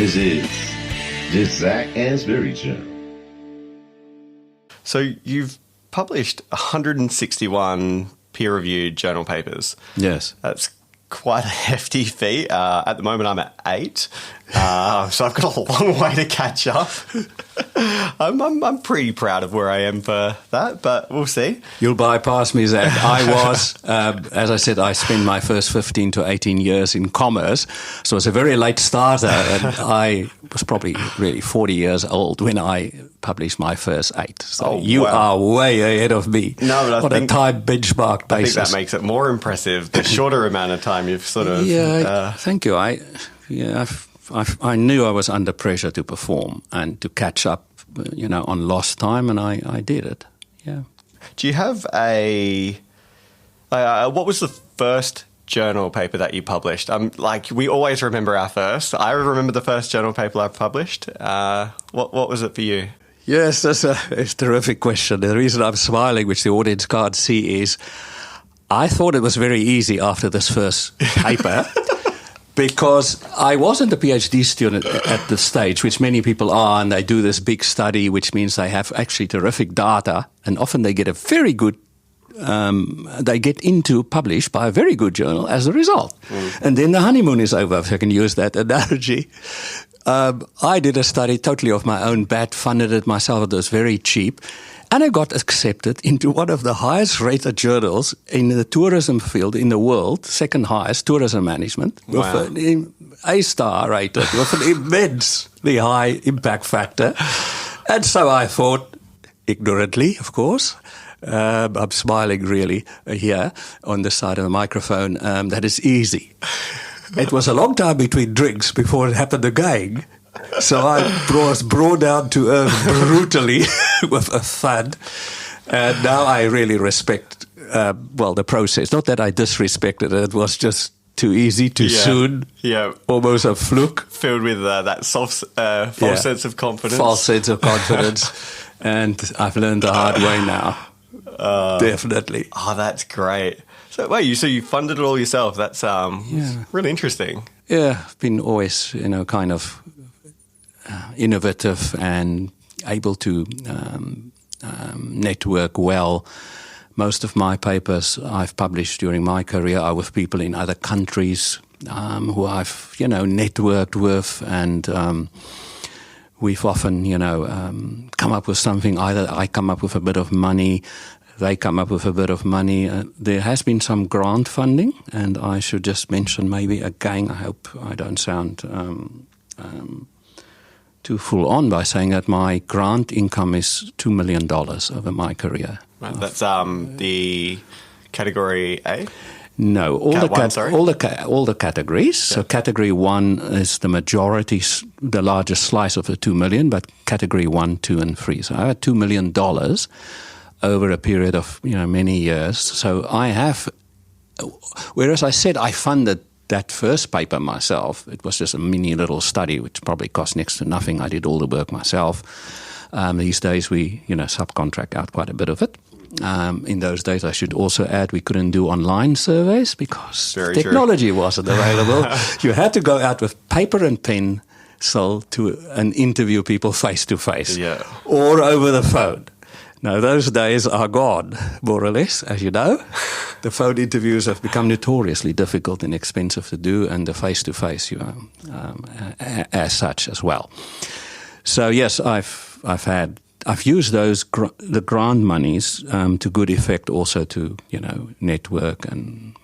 This is the Zach Ansbury Show. So you've published 161 peer-reviewed journal papers. Yes. That's quite a hefty feat. At the moment, I'm at 8. So I've got a long way to catch up. I'm pretty proud of where I am for that, but we'll see. You'll bypass me, Zach. I was, as I said, I spent my first 15 to 18 years in commerce, so it's a very late starter, and I was probably really 40 years old when I published my first 8. So you are way ahead of me. No, but on a time benchmark basis. I think that makes it more impressive. The shorter amount of time you've sort of... Thank you. I knew I was under pressure to perform and to catch up, on lost time, and I did it. Yeah. Do you have what was the first journal paper that you published? We always remember our first. I remember the first journal paper I published. What was it for you? Yes, that's a terrific question. The reason I'm smiling, which the audience can't see, is I thought it was very easy after this first paper. Because I wasn't a PhD student at the stage, which many people are, and they do this big study, which means they have actually terrific data, and often they get a very good, they get published by a very good journal as a result. And then the honeymoon is over, if I can use that analogy. I did a study totally of my own bat, funded it myself, it was very cheap. And I got accepted into one of the highest rated journals in the tourism field in the world, second highest, tourism management, with an A-star rated, with an immensely high impact factor. And so I thought, ignorantly, of course, I'm smiling really here on the side of the microphone, that is easy. It was a long time between drinks before it happened again. So I was brought down to earth brutally with a thud. And now I really respect, the process. Not that I disrespected it. It was just too easy, too soon. Yeah. Almost a fluke. Filled with that false sense of confidence. False sense of confidence. And I've learned the hard way now. Definitely. Oh, that's great. So you funded it all yourself. That's really interesting. Yeah, I've been always, kind of innovative and able to network well. Most of my papers I've published during my career are with people in other countries who I've, networked with, and we've often, come up with something. Either I come up with a bit of money, they come up with a bit of money. There has been some grant funding, and I should just mention maybe again, I hope I don't sound too full on by saying that my grant income is $2 million over my career. Right, that's the category A? No, all the categories. Yeah. So category 1 is the majority, the largest slice of the 2 million, but category 1, 2, and 3. So I had $2 million over a period of many years. So I have, whereas I said I funded that first paper myself, it was just a mini little study which probably cost next to nothing. I did all the work myself. These days we subcontract out quite a bit of it. In those days, I should also add, we couldn't do online surveys because technology wasn't available. You had to go out with paper and pencil and interview people face to face or over the phone. Now, those days are gone, more or less, as you know. The phone interviews have become notoriously difficult and expensive to do, and the face-to-face, as such as well. So, yes, I've used the grant monies to good effect also to, network and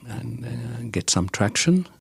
get some traction.